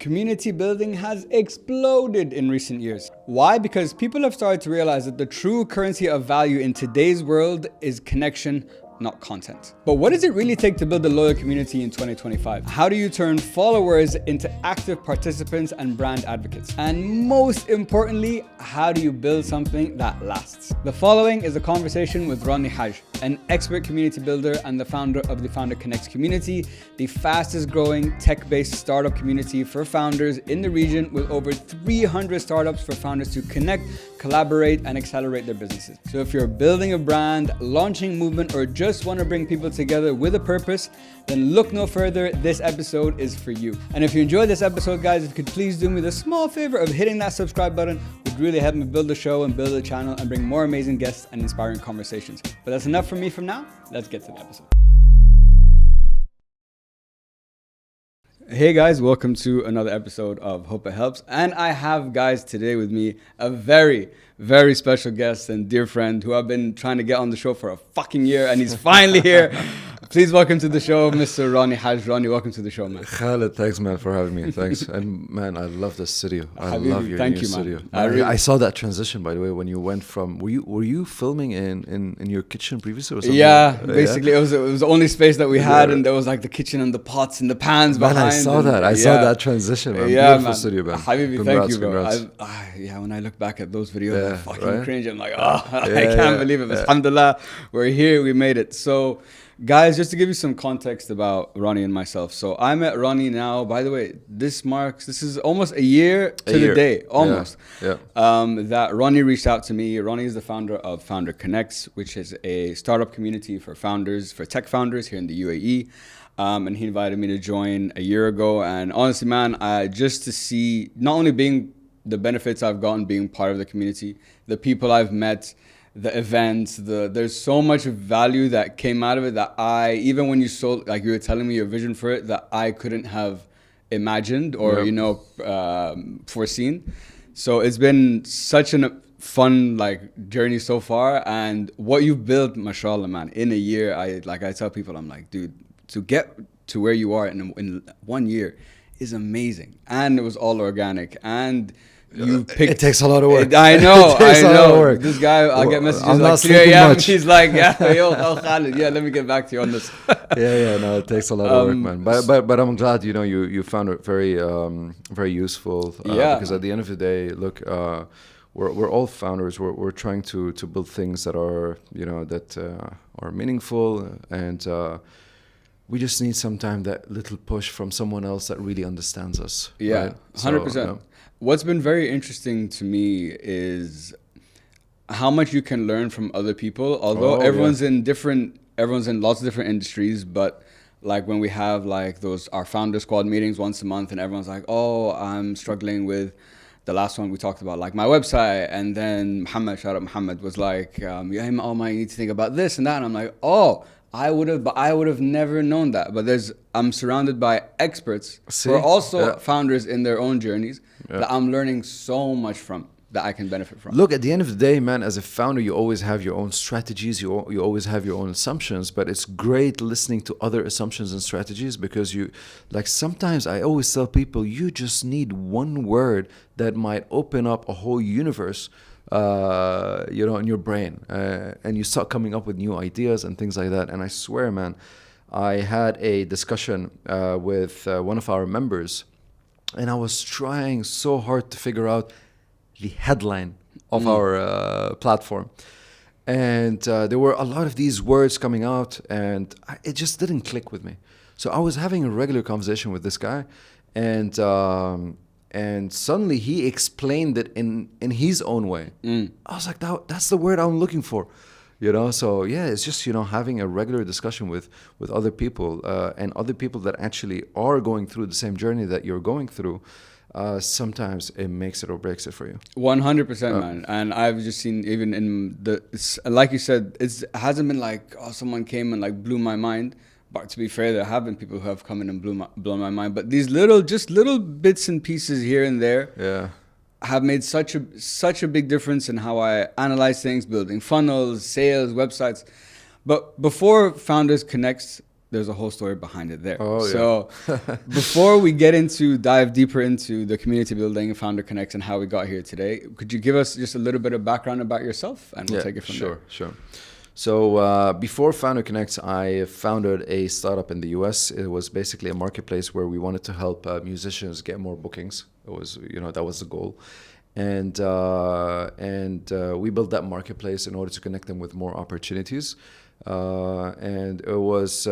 Community building has exploded in recent years. Why? Because people have started to realize that the true currency of value in today's world is connection, not content. But what does it really take to build a loyal community in 2025? How do you turn followers into active participants and brand advocates? And most importantly, how do you build something that lasts? The following is a conversation with Rony Hage, an expert community builder and the founder of the Founder Connects community, the fastest growing tech-based startup community for founders in the region, with over 300 startups for founders to connect, collaborate, and accelerate their businesses. So if you're building a brand, launching a movement, or just want to bring people together with a purpose, then look no further. This episode is for you. And if you enjoyed this episode, guys, if you could please do me the small favor of hitting that subscribe button, would really help me build the show and build the channel and bring more amazing guests and inspiring conversations. But that's enough from me from now. Let's get to the episode. Hey guys, welcome to another episode of Hope It Helps. And I have, guys, today with me a very, very special guest and dear friend who I've been trying to get on the show for a fucking year, and he's finally here. Please welcome to the show, Mr. Rony Hage. Rony, welcome to the show, man. Khaled, thanks, man, for having me. Thanks. And, man, I love the studio. I Habibi, love your thank new you, man. studio. I saw that transition, by the way, when you went from... Were you filming in your kitchen previously or something? Yeah, basically, it was the only space that we had, and there was like the kitchen and the pots and the pans behind. Man, I saw that. I saw that transition, man. Yeah, Beautiful man. studio, man. Habibi, thank you, bro. Congrats. When I look back at those videos, I fucking right? cringe. I'm like, I can't believe it. Alhamdulillah, we're here. We made it. So, guys, just to give you some context about Rony and myself. So I met Rony now, by the way, this is almost a year to the day, almost. Yeah. That Rony reached out to me. Rony is the founder of Founder Connects, which is a startup community for founders, for tech founders here in the UAE. And he invited me to join a year ago. And honestly, man, just to see not only being the benefits I've gotten being part of the community, the people I've met, the events, there's so much value that came out of it that even when you sold, like you were telling me your vision for it, that I couldn't have imagined or, foreseen. So it's been such a fun journey so far. And what you've built, mashallah, man, in a year, I tell people, I'm like, dude, to get to where you are in 1 year is amazing. And it was all organic. And you picked... It takes a lot of work. I know. It takes a lot of work. This guy, I get messages I'm like not 3 a.m. much. He's like, yo, Khaled, let me get back to you on this. No, it takes a lot of work, man. But I'm glad, you found it very, very useful. Because at the end of the day, look, we're all founders. We're trying to build things that are, that are meaningful, and we just need sometimes that little push from someone else that really understands us. Yeah, right? 100%. What's been very interesting to me is how much you can learn from other people. Although everyone's in lots of different industries, but like when we have our founder squad meetings once a month, and everyone's like, oh, I'm struggling with the last one we talked about, like my website. And then shout out Muhammad, was like, you need to think about this and that. And I'm like, I would have never known that. But I'm surrounded by experts who are also founders in their own journeys that I'm learning so much from, that I can benefit from. Look, at the end of the day, man, as a founder, you always have your own strategies. You always have your own assumptions. But it's great listening to other assumptions and strategies, because sometimes I always tell people, you just need one word that might open up a whole universe in your brain, and you start coming up with new ideas and things like that. And I swear, man, I had a discussion with one of our members, and I was trying so hard to figure out the headline of our platform. And there were a lot of these words coming out, and it just didn't click with me. So I was having a regular conversation with this guy, and suddenly he explained it in his own way. I was like, that's the word I'm looking for. So it's just, having a regular discussion with other people, and other people that actually are going through the same journey that you're going through. Sometimes it makes it or breaks it for you. 100%, man. And I've just seen, even in like you said, it hasn't been like, someone came and blew my mind. But to be fair, there have been people who have come in and blown my mind. But these little bits and pieces here and there have made such a big difference in how I analyze things, building funnels, sales, websites. But before Founders Connects, there's a whole story behind it there. Oh, so before we dive deeper into the community building, Founder Connects, and how we got here today, could you give us just a little bit of background about yourself, and we'll take it from there? Sure. So before Founder Connects, I founded a startup in the US. It was basically a marketplace where we wanted to help musicians get more bookings. It was, that was the goal. And we built that marketplace in order to connect them with more opportunities. And it was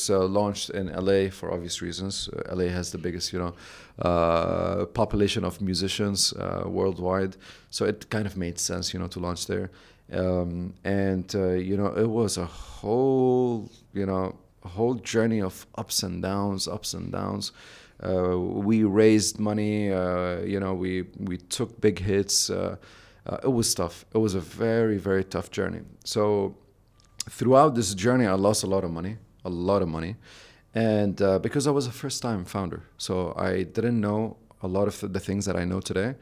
launched in LA for obvious reasons. LA has the biggest, population of musicians worldwide, so it kind of made sense, to launch there. It was a whole journey of ups and downs. We raised money, we took big hits. It was tough. It was a very, very tough journey. So throughout this journey, I lost a lot of money. And because I was a first-time founder, so I didn't know a lot of the things that I know today.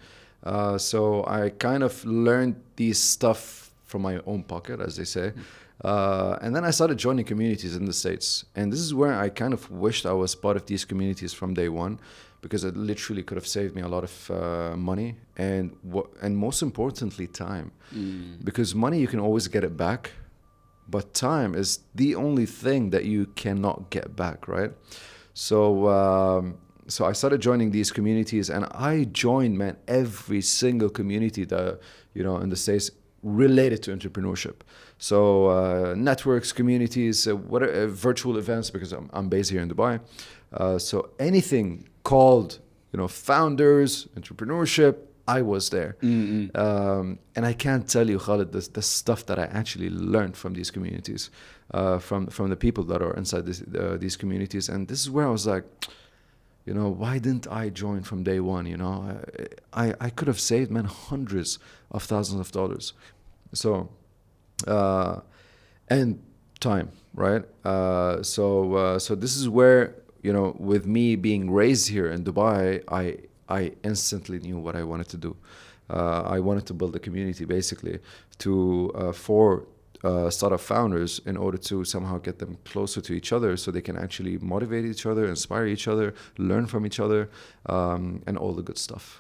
So I kind of learned these stuff from my own pocket, as they say. And then I started joining communities in the States. And this is where I kind of wished I was part of these communities from day one, because it literally could have saved me a lot of money and most importantly, time. Because money, you can always get it back. But time is the only thing that you cannot get back, right? So I started joining these communities, and I joined, man, every single community that, in the States related to entrepreneurship. So networks, communities, virtual events, because I'm based here in Dubai. So anything called, founders, entrepreneurship, I was there. And I can't tell you, Khalid, the stuff that I actually learned from these communities, from the people that are inside these communities. And this is where I was like, why didn't I join from day one? I could have saved, man, hundreds of thousands of dollars. So, and time, right? So this is where, with me being raised here in Dubai, I instantly knew what I wanted to do. I wanted to build a community, basically, for startup founders, in order to somehow get them closer to each other, so they can actually motivate each other, inspire each other, learn from each other, and all the good stuff.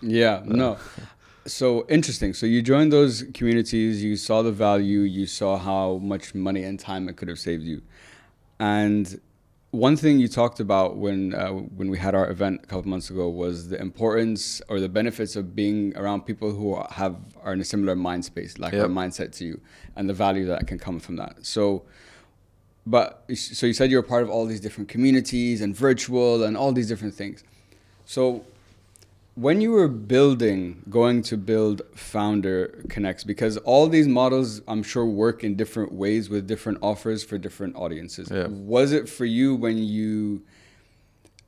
So interesting. So you joined those communities, you saw the value, you saw how much money and time it could have saved you. And one thing you talked about when we had our event a couple months ago was the importance or the benefits of being around people who are in a similar mind space, like our mindset to you, and the value that can come from that. So you said you're a part of all these different communities and virtual and all these different things. So when you were going to build Founder Connects, because all these models, I'm sure, work in different ways with different offers for different audiences. Yeah. Was it for you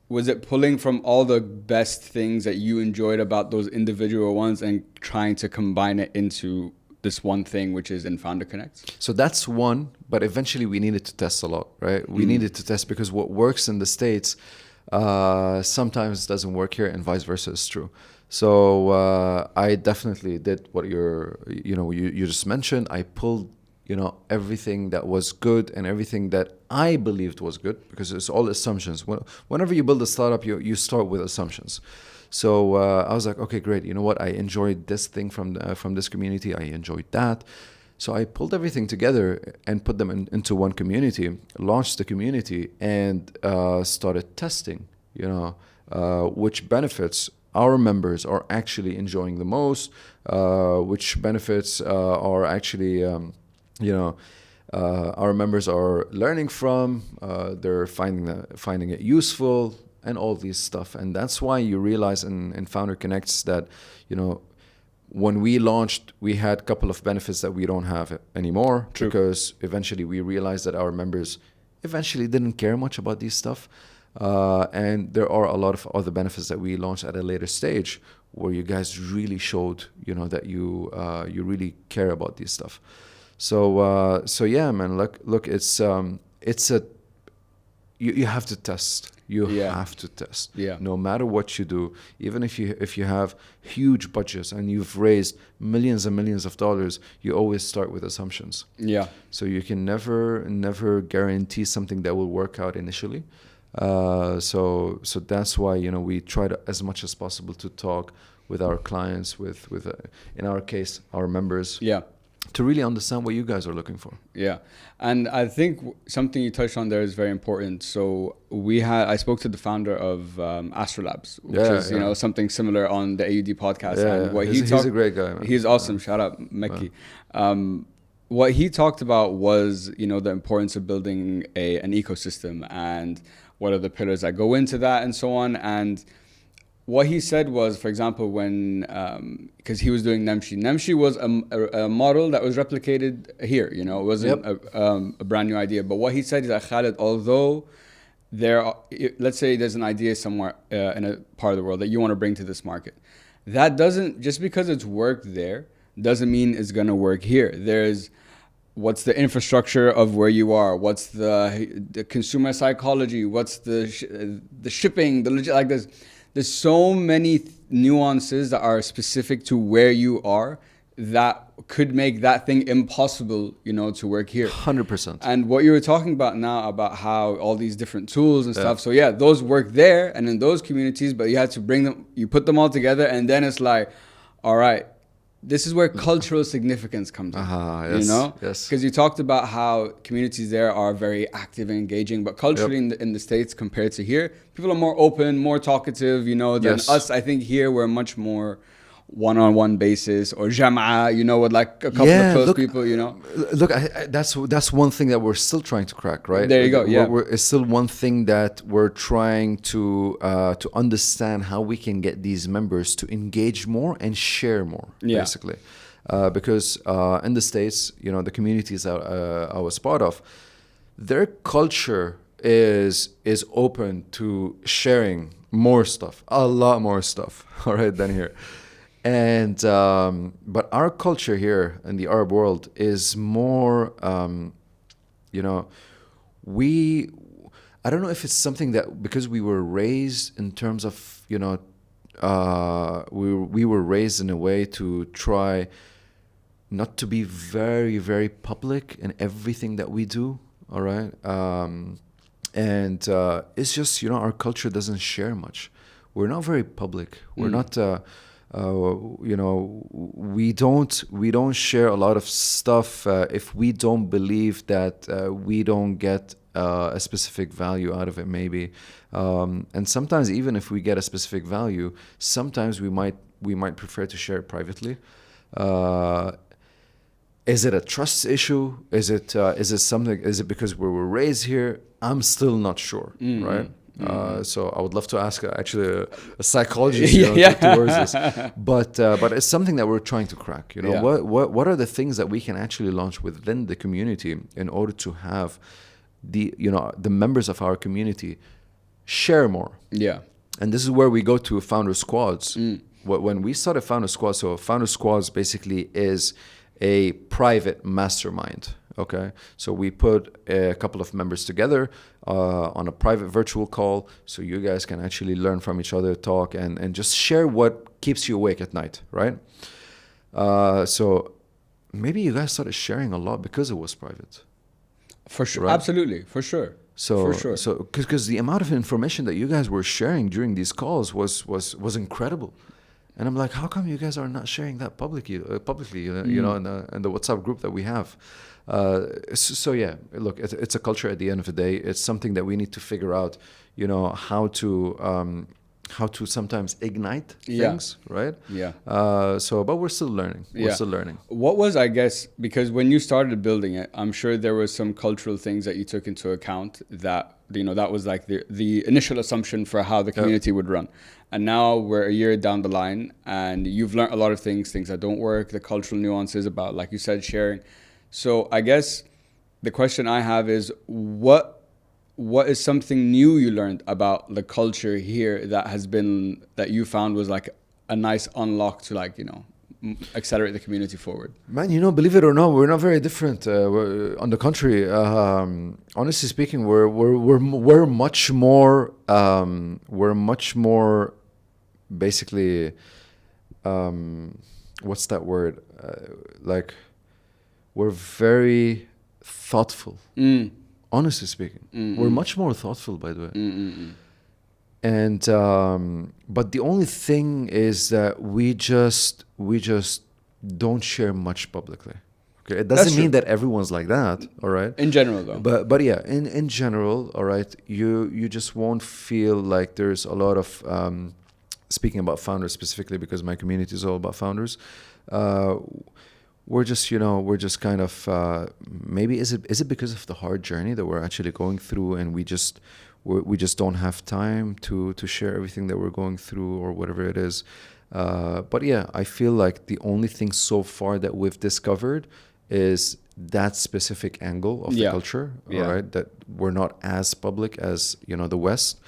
was it pulling from all the best things that you enjoyed about those individual ones and trying to combine it into this one thing, which is in Founder Connects? So that's one, but eventually we needed to test a lot, right? We needed to test, because what works in the States sometimes doesn't work here, and vice versa is true. So I definitely did what you just mentioned. I pulled everything that was good and everything that I believed was good, because it's all assumptions. Whenever you build a startup, you start with assumptions. So I was like, okay, great. You know what? I enjoyed this thing from this community. I enjoyed that. So I pulled everything together and put them into one community, launched the community, and started testing, which benefits our members are actually enjoying the most, which benefits are actually, our members are learning from, they're finding it useful, and all these stuff. And that's why you realize in Founder Connects that, when we launched, we had a couple of benefits that we don't have anymore. True. Because eventually we realized that our members eventually didn't care much about these stuff. And there are a lot of other benefits that we launched at a later stage, where you guys really showed, that you really care about this stuff. So yeah, man. Look, it's you have to test. You Yeah. have to test. Yeah. No matter what you do, even if you have huge budgets and you've raised millions and millions of dollars, you always start with assumptions. Yeah. So you can never guarantee something that will work out initially. So that's why, you know, we try to, as much as possible, to talk with our clients, with in our case, our members. Yeah. To really understand what you guys are looking for. Yeah. And I think something you touched on there is very important. So I spoke to the founder of Astrolabs, which is, you know, something similar on the AUD podcast. Yeah, and what he's a great guy, man. He's awesome. Shout out Mekki. What he talked about was, you know, the importance of building an ecosystem and what are the pillars that go into that and so on. And what he said was, for example, when, because he was doing Nemshi was a model that was replicated here, you know, it wasn't a brand new idea. But what he said is that, Khaled, although let's say there's an idea somewhere in a part of the world that you want to bring to this market, that doesn't, just because it's worked there, doesn't mean it's going to work here. There's, what's the infrastructure of where you are? What's the consumer psychology? What's the shipping? Like there's so many nuances that are specific to where you are that could make that thing impossible, you know, to work here. 100%. And what you were talking about now about how all these different tools and stuff. So yeah, those work there and in those communities, but you had to bring them, you put them all together, and then it's like, all right, this is where cultural significance comes in, Yes, you know? yes. Because you talked about how communities there are very active and engaging, but culturally in the States compared to here, people are more open, more talkative, you know, than us. I think here we're much more one-on-one basis or jama'a, you know, with like a couple of close people, you know. Look, that's one thing that we're still trying to crack, right? There you go. Yeah, it's still one thing that we're trying to understand how we can get these members to engage more and share more, basically, because in the States, you know, the communities that I was part of, their culture is open to sharing more stuff, a lot more stuff, all right, than here. And but our culture here in the Arab world is more, you know, I don't know if it's something that because we were raised in terms of, you know, we were raised in a way to try not to be very, very public in everything that we do, all right? And it's just, you know, our culture doesn't share much. We're not very public. We're not... you know, we don't share a lot of stuff if we don't believe that we don't get a specific value out of it, maybe. And sometimes even if we get a specific value, sometimes we might prefer to share it privately. Is it a trust issue? Is it something? Is it because we were raised here? I'm still not sure, right? So I would love to ask actually a psychologist towards this, but it's something that we're trying to crack. You know, what are the things that we can actually launch within the community in order to have the members of our community share more. Yeah, and this is where we go to founder squads. When we started founder squads, so founder squads basically is a private mastermind. Okay, so we put a couple of members together on a private virtual call, so you guys can actually learn from each other, talk, and just share what keeps you awake at night, right? So maybe you guys started sharing a lot because it was private. For sure, right? Absolutely, for sure. So because the amount of information that you guys were sharing during these calls was incredible. And I'm like, how come you guys are not sharing that publicly, you know, in the WhatsApp group that we have? So yeah, look, it's a culture at the end of the day. It's something that we need to figure out, you know, how to sometimes ignite things, right? Yeah. But we're still learning. We're still learning. What was, I guess, because when you started building it, I'm sure there was some cultural things that you took into account that, you know, that was like the initial assumption for how the community would run. And now we're a year down the line and you've learned a lot of things that don't work, the cultural nuances about, like you said, sharing. So I guess the question I have is what is something new you learned about the culture here that you found was like a nice unlock to, like, you know, accelerate the community forward? Man, believe it or not, we're not very different. On the contrary, honestly speaking, we're much more basically, what's that word? Like, we're very thoughtful. Honestly speaking, we're much more thoughtful, by the way. And but the only thing is that we just don't share much publicly. Okay, it doesn't mean that everyone's like that. All right. In general, though. But yeah, in general, all right, you just won't feel like there's a lot of speaking about founders specifically, because my community is all about founders. We're just kind of maybe is it because of the hard journey that we're actually going through, and we just don't have time to share everything that we're going through or whatever it is. But yeah, I feel like the only thing so far that we've discovered is that specific angle of the culture, all right, that we're not as public as, the West.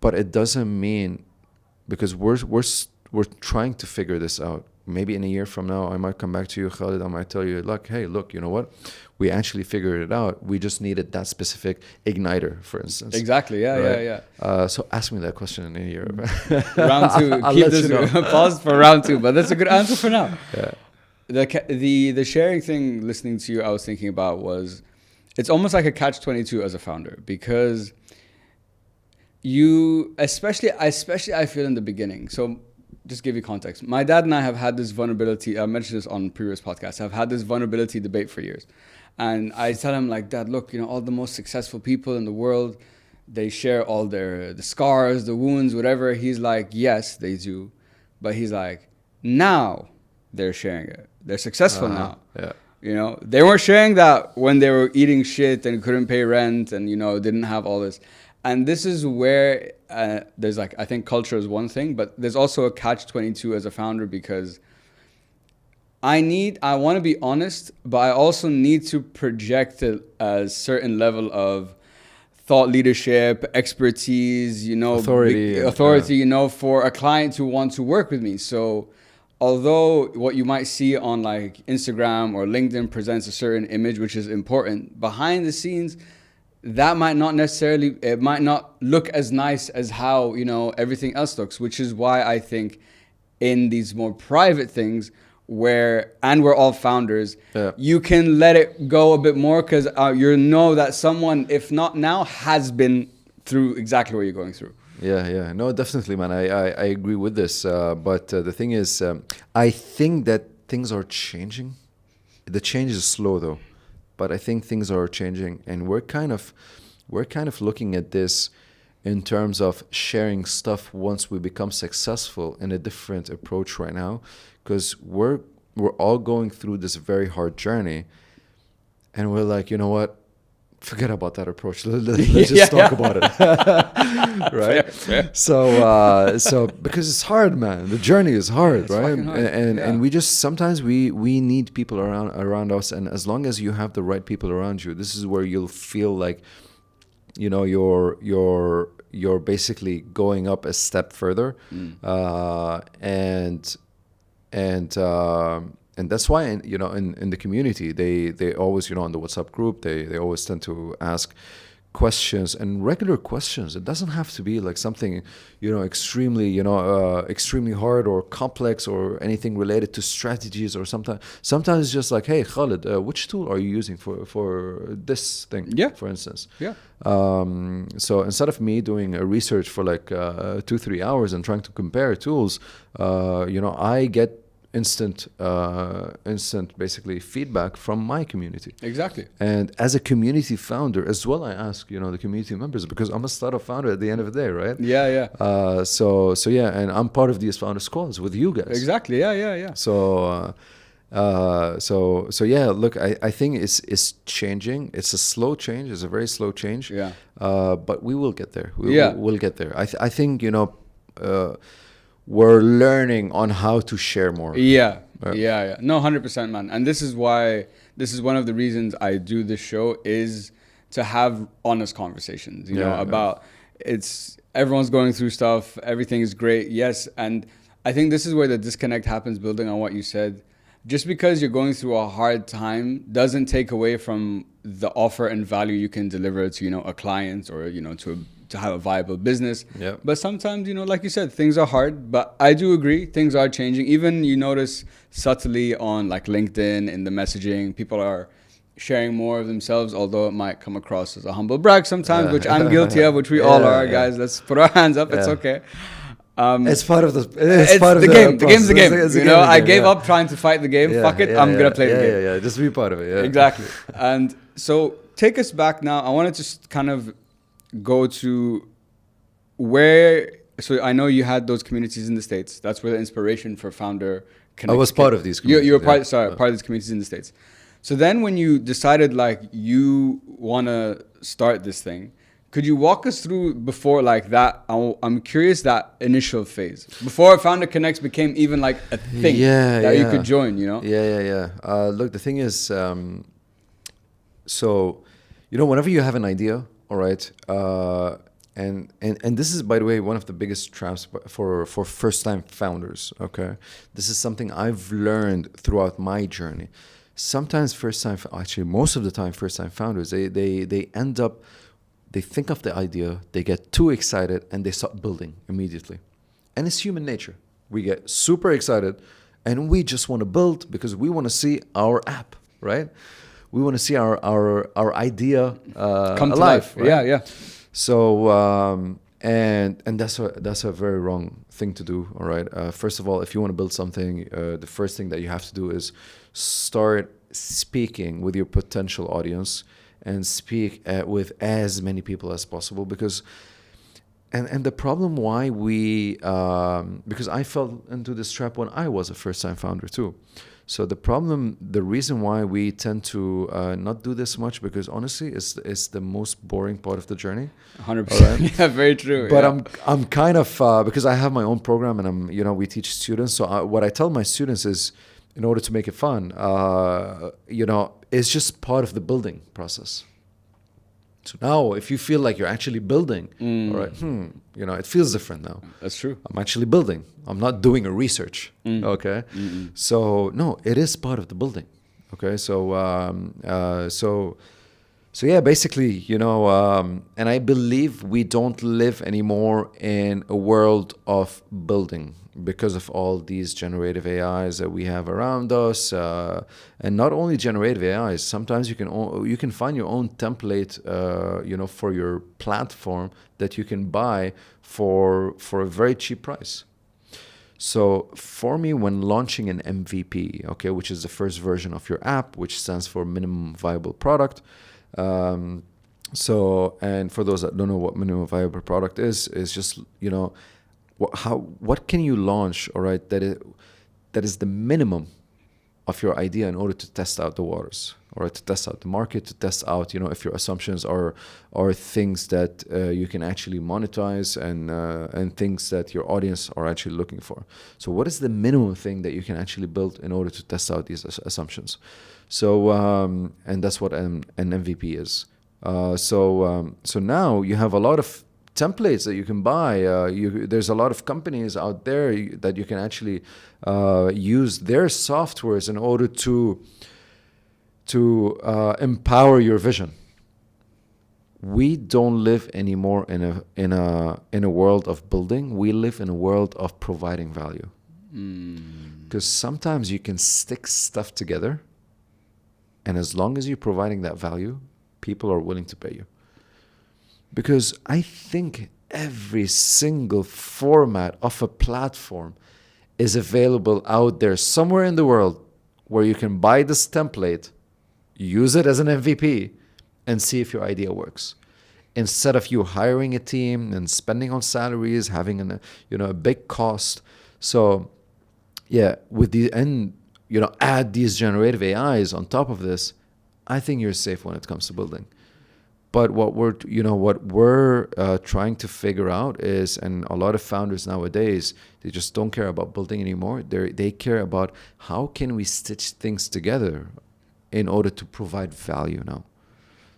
But it doesn't mean, because we're trying to figure this out. Maybe in a year from now, I might come back to you, Khalid. I might tell you, like, hey, look, you know what? We actually figured it out. We just needed that specific igniter, for instance. Exactly. Yeah, right? Yeah. So ask me that question in a year. Round 2. Keep this pause for round 2. But that's a good answer for now. Yeah. The sharing thing, listening to you, I was thinking about was, it's almost like a catch-22 as a founder, because you, especially I feel in the beginning. So just give you context. My dad and I have had this vulnerability. I mentioned this on previous podcasts. I've had this vulnerability debate for years. And I tell him, like, Dad, look, all the most successful people in the world, they share all the scars, the wounds, whatever. He's like, yes, they do. But he's like, now they're sharing it. They're successful now. Yeah. They weren't sharing that when they were eating shit and couldn't pay rent and, didn't have all this. And this is where there's I think culture is one thing, but there's also a catch-22 as a founder, because I want to be honest, but I also need to project a certain level of thought leadership, expertise, authority, for a client to want to work with me. So although what you might see on like Instagram or LinkedIn presents a certain image, which is important, behind the scenes, that might not necessarily, it might not look as nice as how, everything else looks, which is why I think in these more private things we're all founders, you can let it go a bit more, because that someone, if not now, has been through exactly what you're going through. Yeah. No, definitely, man. I agree with this. But the thing is, I think that things are changing. The change is slow, though. But I think things are changing, and we're kind of looking at this in terms of sharing stuff once we become successful in a different approach right now, because we're all going through this very hard journey, and we're like, you know what? Forget about that approach. Let's just talk about it, right? Fair. So because it's hard, man. The journey is hard, it's right? Hard. And we just sometimes we need people around us, and as long as you have the right people around you, this is where you'll feel like, you're basically going up a step further, and that's why, in the community, they always, on the WhatsApp group, they always tend to ask questions, and regular questions. It doesn't have to be like something, extremely hard or complex or anything related to strategies or something. Sometimes it's just like, hey, Khalid, which tool are you using for this thing? Yeah. For instance. Yeah. So instead of me doing a research for like 2-3 hours and trying to compare tools, I get instant basically feedback from my community. Exactly. And as a community founder as well, I ask the community members, because I'm a startup founder at the end of the day, right? Yeah. So yeah, and I'm part of these founders calls with you guys. Exactly. Yeah. So yeah, look, I think it's changing. It's a slow change. It's a very slow change. Yeah. But we will get there. We'll get there. I think we're learning on how to share more. Yeah. No, 100%, man. And this is one of the reasons I do this show, is to have honest conversations, about it's everyone's going through stuff. Everything is great. Yes. And I think this is where the disconnect happens, building on what you said. Just because you're going through a hard time doesn't take away from the offer and value you can deliver to, a client or, to have a viable business. Yeah. But sometimes, like you said, things are hard, but I do agree things are changing. Even you notice subtly on like LinkedIn in the messaging, people are sharing more of themselves, although it might come across as a humble brag sometimes, which I'm guilty of, which we all are, guys. Let's put our hands up. It's okay. It's part of the. It's part of the game. The game's the game. It's the I gave up trying to fight the game. Fuck it. I'm gonna play the game. Yeah. Just be part of it. Yeah. Exactly. And so take us back now. I want to just kind of go to where. So I know you had those communities in the States. That's where the inspiration for Founder I was part of these communities. You were part of these communities in the States. So then when you decided like you want to start this thing, could you walk us through before like that? I'm curious that initial phase before Founder Connects became even like a thing that you could join, Yeah. Look, the thing is, so, whenever you have an idea, all right, and this is, by the way, one of the biggest traps for first-time founders, okay? This is something I've learned throughout my journey. Sometimes most of the time, first-time founders, they end up, they think of the idea, they get too excited, and they start building immediately. And it's human nature. We get super excited, and we just want to build because we want to see our app, right? We want to see our idea come alive, to life. Right? Yeah. So and that's a very wrong thing to do. All right. First of all, if you want to build something, the first thing that you have to do is start speaking with your potential audience and speak with as many people as possible, because and the problem why we because I fell into this trap when I was a first-time founder too. So the reason why we tend to not do this much, because honestly, it's the most boring part of the journey. 100%. Right? Yeah, very true. But I'm kind of because I have my own program and we teach students. So what I tell my students is, in order to make it fun, it's just part of the building process. So now, if you feel like you're actually building, all right, it feels different now. That's true. I'm actually building. I'm not doing a research. Okay. So no, it is part of the building. Okay. So yeah, basically, and I believe we don't live anymore in a world of building because of all these generative AIs that we have around us, and not only generative AIs. Sometimes you can find your own template, for your platform that you can buy for a very cheap price. So for me, when launching an MVP, okay, which is the first version of your app, which stands for minimum viable product. So, and for those that don't know what minimum viable product is just, what can you launch, all right, that is the minimum of your idea in order to test out the waters, or to test out the market, to test out, if your assumptions are things that you can actually monetize, and things that your audience are actually looking for. So what is the minimum thing that you can actually build in order to test out these assumptions? So and that's what an MVP is. So now you have a lot of templates that you can buy. There's a lot of companies out there that you can actually use their softwares in order to empower your vision. We don't live anymore in a world of building. We live in a world of providing value. Because sometimes you can stick stuff together, and as long as you're providing that value, people are willing to pay you. Because I think every single format of a platform is available out there somewhere in the world where you can buy this template, use it as an MVP, and see if your idea works. Instead of you hiring a team and spending on salaries, having a big cost. So yeah, add these generative AIs on top of this, I think you're safe when it comes to building. But what we're trying to figure out is, and a lot of founders nowadays, they just don't care about building anymore. They care about how can we stitch things together in order to provide value now.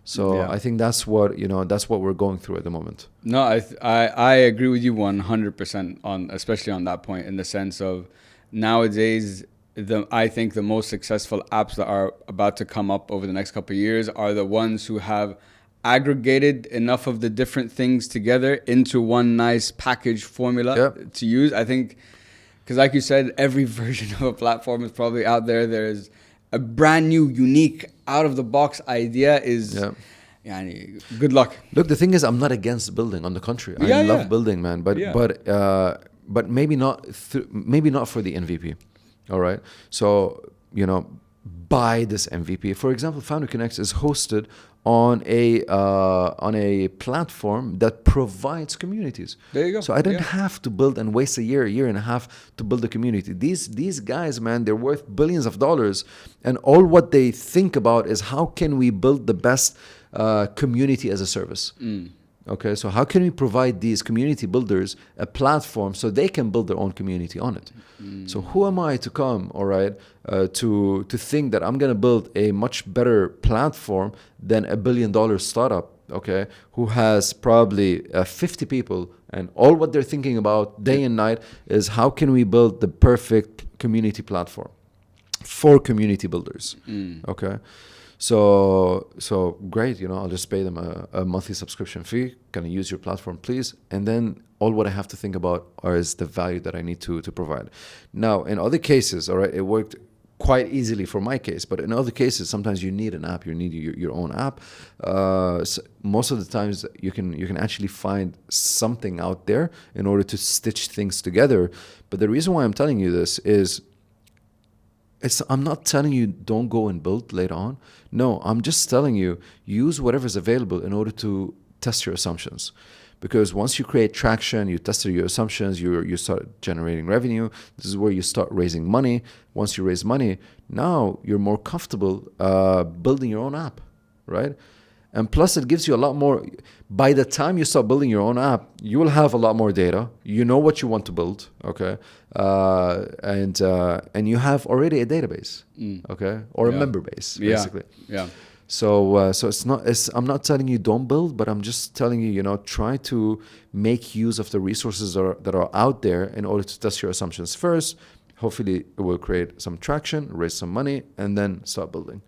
So Yeah. I think that's what, that's what we're going through at the moment. No, I agree with you 100% on, especially on that point, in the sense of nowadays, I think the most successful apps that are about to come up over the next couple of years are the ones who have aggregated enough of the different things together into one nice package formula Yep. to use. I think, because like you said, every version of a platform is probably out there. There's a brand new, unique, out of the box idea is, Yeah. yani, good luck. Look, the thing is, I'm not against building. On the contrary, Yeah, I love yeah. building, man. But Yeah. but maybe not maybe not for the MVP. All right. So buy this MVP. For example, Founder Connect is hosted on a platform that provides communities. There you go. So I don't Yeah. have to build and waste a year and a half to build a community. These guys, man, they're worth billions of dollars, and all what they think about is how can we build the best community as a service. Okay, so how can we provide these community builders a platform so they can build their own community on it? So who am I to come, all right, to think that I'm gonna build a much better platform than $1 billion startup, okay, who has probably 50 people, and all what they're thinking about day and night is how can we build the perfect community platform for community builders, okay? So great, I'll just pay them a monthly subscription fee. Can I use your platform, please? And then all what I have to think about is the value that I need to provide. Now, in other cases, all right, it worked quite easily for my case, but in other cases, sometimes you need an app, you need your own app. So most of the times, you can actually find something out there in order to stitch things together. But the reason why I'm telling you this is, I'm not telling you don't go and build later on. No, I'm just telling you use whatever's available in order to test your assumptions. Because once you create traction, you test your assumptions, you start generating revenue. This is where you start raising money. Once you raise money, now you're more comfortable building your own app, right? And plus, it gives you a lot more. By the time you start building your own app, you will have a lot more data. You know what you want to build, okay? And you have already a database, okay, or a member base, basically. Yeah. So it's not. I'm not telling you don't build, but I'm just telling you, try to make use of the resources that are out there in order to test your assumptions first. Hopefully, it will create some traction, raise some money, and then start building.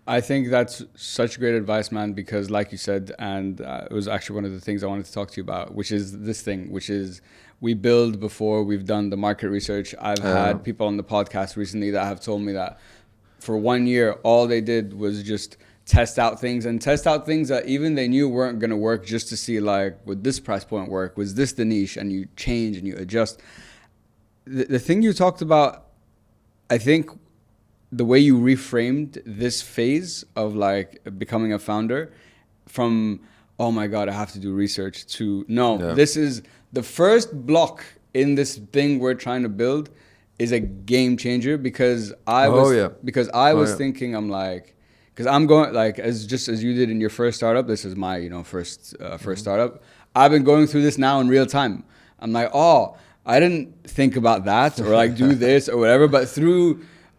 I think that's such great advice, man, because like you said, and it was actually one of the things I wanted to talk to you about, which is this thing, which is we build before we've done the market research. I've had people on the podcast recently that have told me that for 1 year, all they did was just test out things that even they knew weren't going to work, just to see, like, would this price point work? Was this the niche? And you change and you adjust. The thing you talked about, I think, the way you reframed this phase of like becoming a founder from, oh my God, I have to do research, to this is the first block in this thing we're trying to build, is a game changer, because I was thinking, I'm like, because I'm going, like, as you did in your first startup, this is my, first startup. I've been going through this now in real time. I'm like, oh, I didn't think about that, or like do this or whatever, but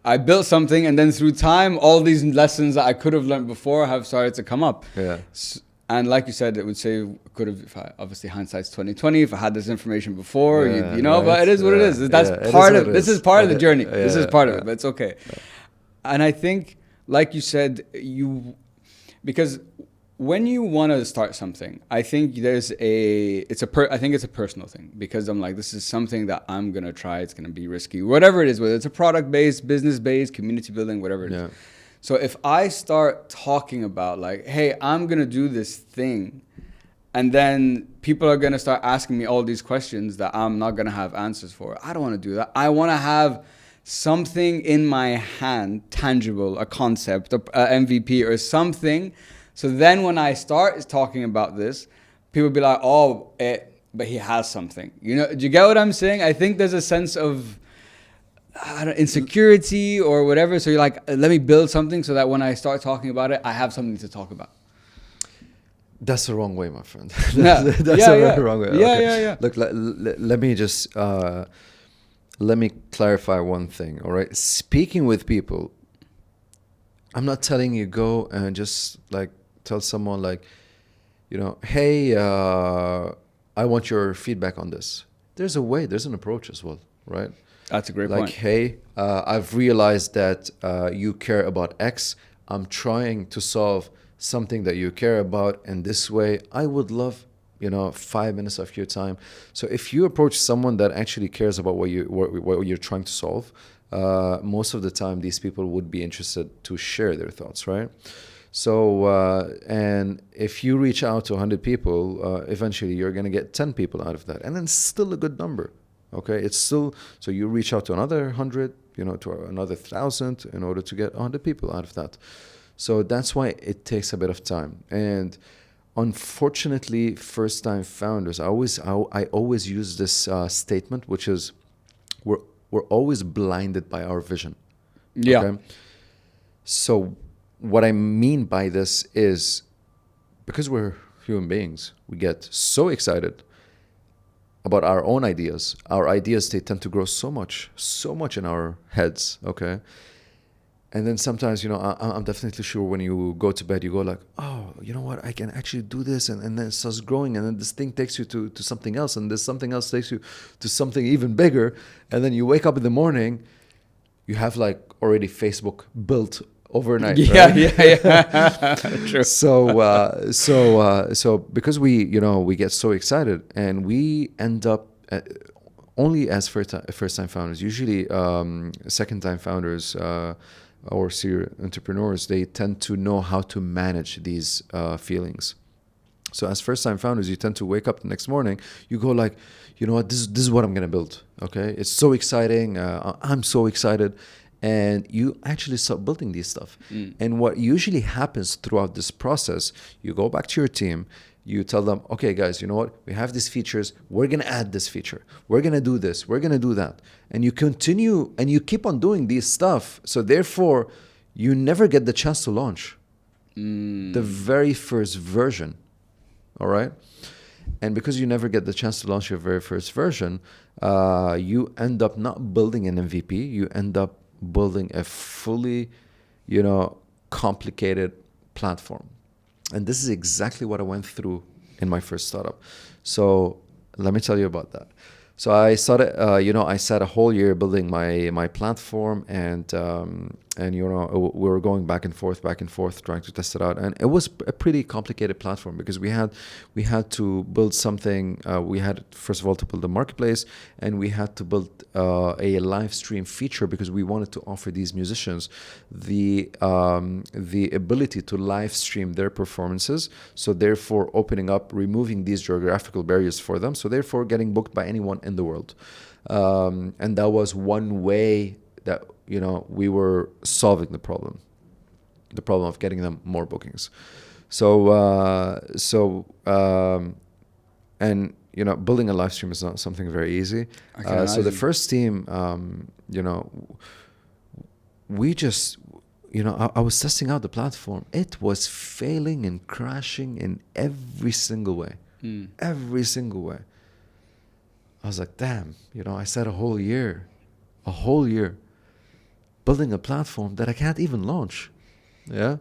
I built something, and then through time, all these lessons that I could have learned before have started to come up. Yeah. And like you said, it would say, obviously hindsight's 2020, if I had this information before, but it is what it is. That's this is part of the journey. This is part of it, but it's okay. Yeah. And I think, like you said, because when you want to start something, I think it's a personal thing, because I'm like, this is something that I'm going to try. It's going to be risky, whatever it is, whether it's a product-based, business-based, community building, whatever it is. So if I start talking about like, hey, I'm going to do this thing, and then people are going to start asking me all these questions that I'm not going to have answers for, I don't want to do that. I want to have something in my hand, tangible, a concept, a MVP or something. So then when I start talking about this, people be like, oh, but he has something. Do you get what I'm saying? I think there's a sense of insecurity or whatever. So you're like, let me build something so that when I start talking about it, I have something to talk about. That's the wrong way, my friend. That's the wrong way. Yeah. Look, let me just, let me clarify one thing, all right? Speaking with people, I'm not telling you go and just like tell someone like, hey, I want your feedback on this. There's an approach as well, right? That's a great like, point. Hey, I've realized that you care about X. I'm trying to solve something that you care about, and this way I would love 5 minutes of your time. So if you approach someone that actually cares about what you're trying to solve, most of the time these people would be interested to share their thoughts, right? So and if you reach out to 100 people, eventually you're going to get 10 people out of that, and then it's still a good number. Okay, it's still, so you reach out to another 100, to another 1,000 in order to get 100 people out of that. So that's why it takes a bit of time. And unfortunately, first-time founders, I always use this statement, which is we're always blinded by our vision. Yeah. Okay? So what I mean by this is, because we're human beings, we get so excited about our own ideas. Our ideas, they tend to grow so much in our heads, okay? And then sometimes, I'm definitely sure when you go to bed, you go like, oh, you know what, I can actually do this. And then it starts growing, and then this thing takes you to something else, and this something else takes you to something even bigger. And then you wake up in the morning, you have like already Facebook built overnight. Yeah, right? yeah. True. So because we get so excited, and we end up only as first-time founders. Usually, second-time founders or serial entrepreneurs, they tend to know how to manage these feelings. So as first-time founders, you tend to wake up the next morning, you go like, you know what, this is what I'm going to build. Okay, it's so exciting. I'm so excited. And you actually start building these stuff. And what usually happens throughout this process, you go back to your team, you tell them, okay, guys, you know what? We have these features. We're going to add this feature. We're going to do this. We're going to do that. And you continue and you keep on doing these stuff. So therefore, you never get the chance to launch the very first version. All right? And because you never get the chance to launch your very first version, you end up not building an MVP. You end up building a fully, complicated platform. And this is exactly what I went through in my first startup. So let me tell you about that. So I started, I sat a whole year building my platform, and we were going back and forth, trying to test it out. And it was a pretty complicated platform because we had to build something. We had, first of all, to build a marketplace, and we had to build a live stream feature because we wanted to offer these musicians the ability to live stream their performances. So therefore, removing these geographical barriers for them. So therefore, getting booked by anyone in the world. And that was one way that we were solving the problem of getting them more bookings. And building a live stream is not something very easy. So the first team, we just, I was testing out the platform. It was failing and crashing in every single way. Every single way. I was like, damn, I spent a whole year building a platform that I can't even launch. Yeah.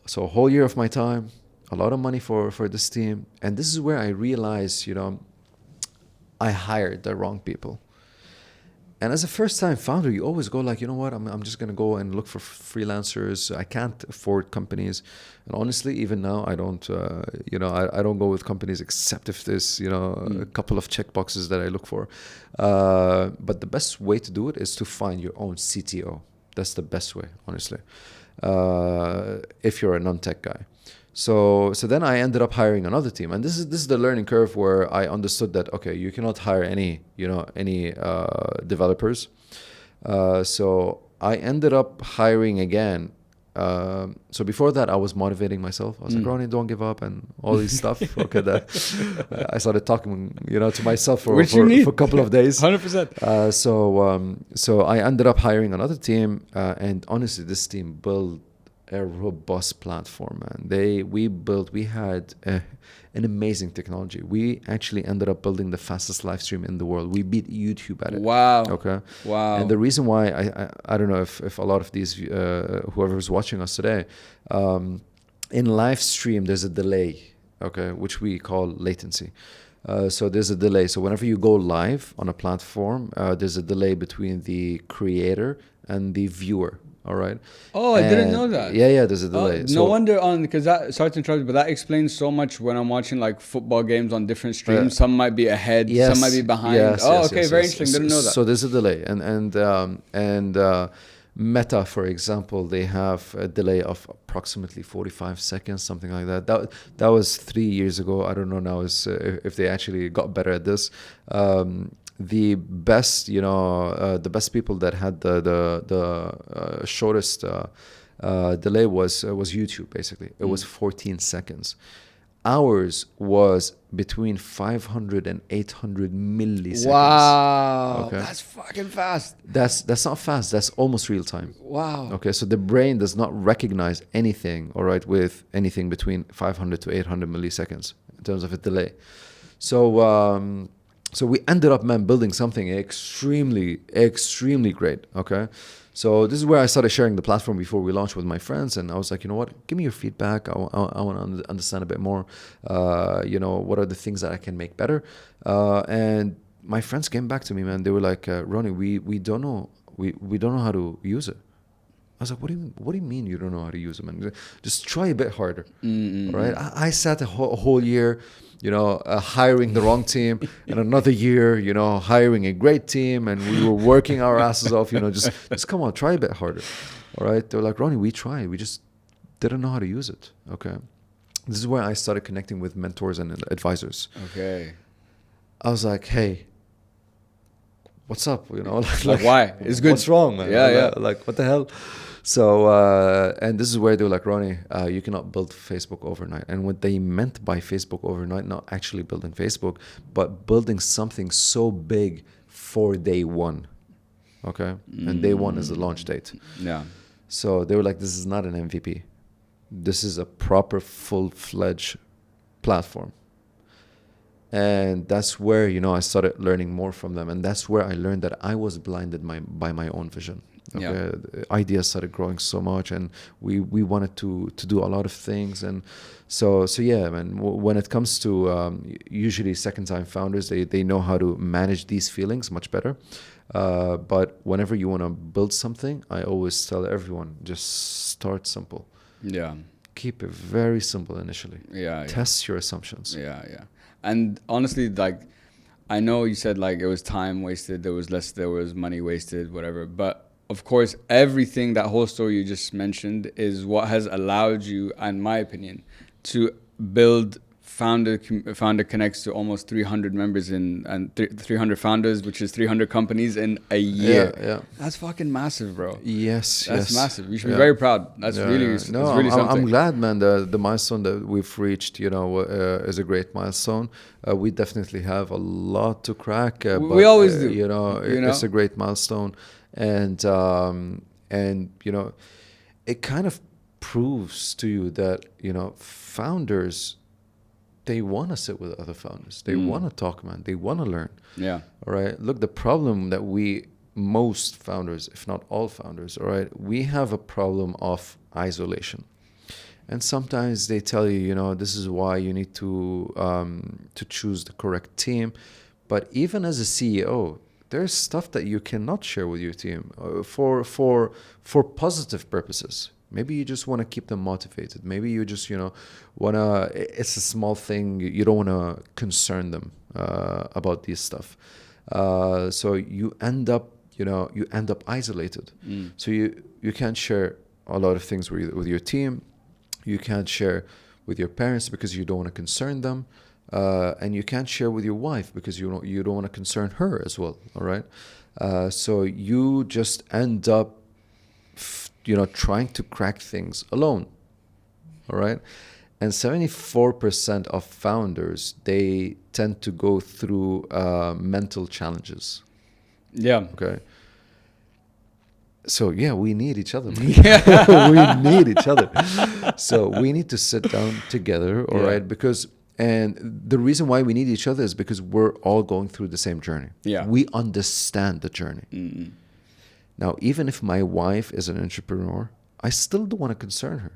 So a whole year of my time, a lot of money for this team. And this is where I realized, I hired the wrong people. And as a first-time founder, you always go like, you know what, I'm just going to go and look for freelancers. I can't afford companies. And honestly, even now, I don't, I don't go with companies except if there's, a couple of checkboxes that I look for. But the best way to do it is to find your own CTO. That's the best way, honestly, if you're a non-tech guy. So then I ended up hiring another team, and this is the learning curve where I understood that you cannot hire any developers. So I ended up hiring again. So before that, I was motivating myself. I was like, Rony, don't give up, and all this stuff. Okay, I started talking, to myself for a couple of days. 100%. So I ended up hiring another team, and honestly, this team built a robust platform, and we had an amazing technology. We actually ended up building the fastest live stream in the world. We beat YouTube at it. Wow. Okay. Wow. And the reason why I don't know if a lot of these whoever's watching us today, in live stream, there's a delay, okay, which we call latency. So there's a delay. So whenever you go live on a platform, there's a delay between the creator and the viewer. All right. Oh, I didn't know that. Yeah, there's a delay. No wonder because that, sorry to interrupt, but that explains so much when I'm watching like football games on different streams. Some might be ahead, some might be behind. Very interesting. Didn't know that. So there's a delay, and Meta, for example, they have a delay of approximately 45 seconds, something like that. That was 3 years ago. I don't know now if they actually got better at this. The best, the best people that had the shortest delay was YouTube. Basically, it was 14 seconds. Ours was between 500 and 800 milliseconds. Wow, that's fucking fast. That's not fast. That's almost real time. Wow. Okay, so the brain does not recognize anything, all right, with anything between 500 to 800 milliseconds in terms of a delay. So we ended up, man, building something extremely, extremely great. Okay. So this is where I started sharing the platform before we launched with my friends. And I was like, you know what, give me your feedback. I want to understand a bit more, what are the things that I can make better? And my friends came back to me, man. They were like, Ronnie, we don't know. We don't know how to use it. I was like, what do you mean you don't know how to use it, man? Just try a bit harder. All right. I sat a whole year, hiring the wrong team, and another year, hiring a great team, and we were working our asses off, just come on, try a bit harder. All right. They were like, Ronnie, we tried. We just didn't know how to use it. Okay. This is where I started connecting with mentors and advisors. Okay. I was like, hey, what's up? Like why? It's good. What's wrong, man? Yeah. Like, what the hell? So, and this is where they were like, Ronnie, you cannot build Facebook overnight. And what they meant by Facebook overnight, not actually building Facebook, but building something so big for day one. Okay. And day one is the launch date. Yeah. So they were like, this is not an MVP. This is a proper full-fledged platform. And that's where, I started learning more from them. And that's where I learned that I was blinded by my own vision. Okay? Yeah. Ideas started growing so much, and we wanted to do a lot of things. And so yeah, man, when it comes to usually second-time founders, they know how to manage these feelings much better. But whenever you want to build something, I always tell everyone, just start simple. Yeah. Keep it very simple initially. Yeah. Test your assumptions. Yeah. And honestly, like, I know you said like it was time wasted, there was money wasted, whatever. But of course, everything, that whole story you just mentioned is what has allowed you, in my opinion, to build Founder connects to almost 300 members and 300 founders, which is 300 companies in a year. Yeah. That's fucking massive, bro. Yes. That's massive. You should be very proud. That's really something. I'm glad, man. The milestone that we've reached, is a great milestone. We definitely have a lot to crack. But, we always do. It's a great milestone, and it kind of proves to you that founders, they want to sit with other founders. They want to talk, man. They want to learn. Yeah. All right. Look, the problem that most founders, if not all founders, all right, we have a problem of isolation. And sometimes they tell you, this is why you need to choose the correct team. But even as a CEO, there's stuff that you cannot share with your team for positive purposes. Maybe you just want to keep them motivated. Maybe you just, want to, it's a small thing. You don't want to concern them about this stuff. So you end up isolated. So you can't share a lot of things with your team. You can't share with your parents because you don't want to concern them. And you can't share with your wife because you don't want to concern her as well. All right. So you just end up trying to crack things alone. All right. And 74% of founders, they tend to go through mental challenges. Yeah. Okay. So yeah, we need each other. We need each other. So we need to sit down together. All right. And the reason why we need each other is because we're all going through the same journey. Yeah. We understand the journey. Now, even if my wife is an entrepreneur, I still don't want to concern her.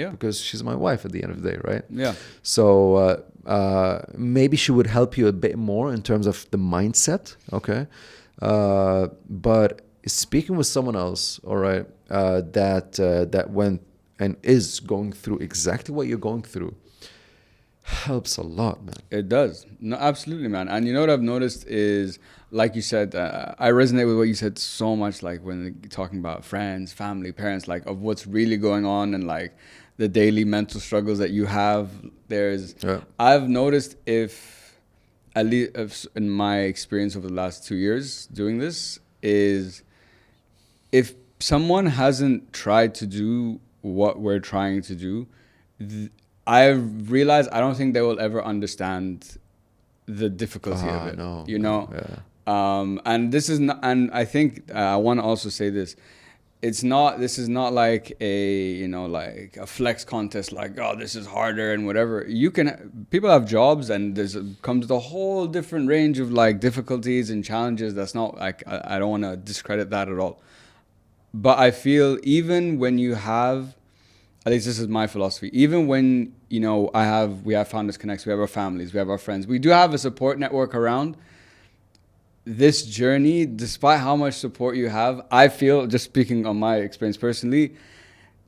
Yeah. Because she's my wife at the end of the day, right? Yeah. So maybe she would help you a bit more in terms of the mindset, okay? But speaking with someone else, all right, that went and is going through exactly what you're going through, helps a lot, man. It does. No, absolutely, man. And you know what I've noticed is, like you said, I resonate with what you said so much, like when you're talking about friends, family, parents, like of what's really going on and like the daily mental struggles that you have. I've noticed at least in my experience over the last 2 years doing this, is if someone hasn't tried to do what we're trying to do, I've realized I don't think they will ever understand the difficulty of it. No, you know, yeah. And this is not, and I think I want to also say this. This is not like like a flex contest, like, oh, this is harder and whatever. People have jobs and comes with a whole different range of like difficulties and challenges. That's not like, I don't want to discredit that at all. But I feel even when you have, at least this is my philosophy, even when, we have Founders Connects, we have our families, we have our friends, we do have a support network around. This journey, despite how much support you have, I feel, just speaking on my experience personally,